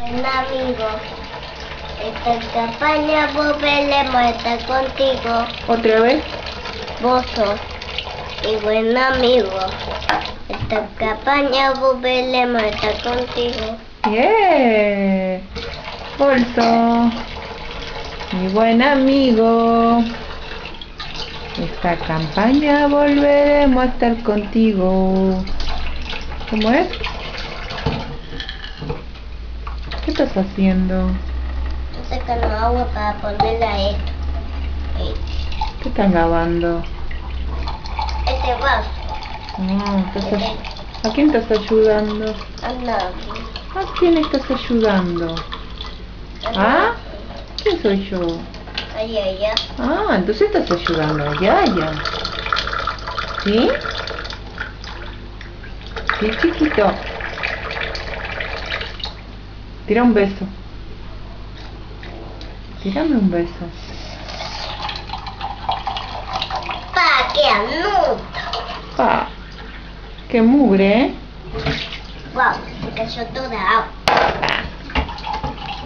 Buen amigo, esta campaña volveremos a estar contigo. ¿Otra vez? Vos sos mi buen amigo. Esta campaña volveremos a estar contigo. ¡Yeah! Bolso, mi buen amigo. Esta campaña volveremos a estar contigo. ¿Cómo es? ¿Qué estás haciendo? Estoy sacando agua para ponerla a esto. ¿Qué estás lavando? Este vaso. ¿A quién estás ayudando? Anda. ¿A quién estás ayudando? ¿Ah? ¿Quién soy yo? Ay, ay, ay. Ah, entonces estás ayudando a Yaya. ¿Sí? Sí, chiquito. Tira un beso. Tírame un beso. Pa, qué anudo. Pa, qué mugre, ¿eh? Wow, se cayó toda agua.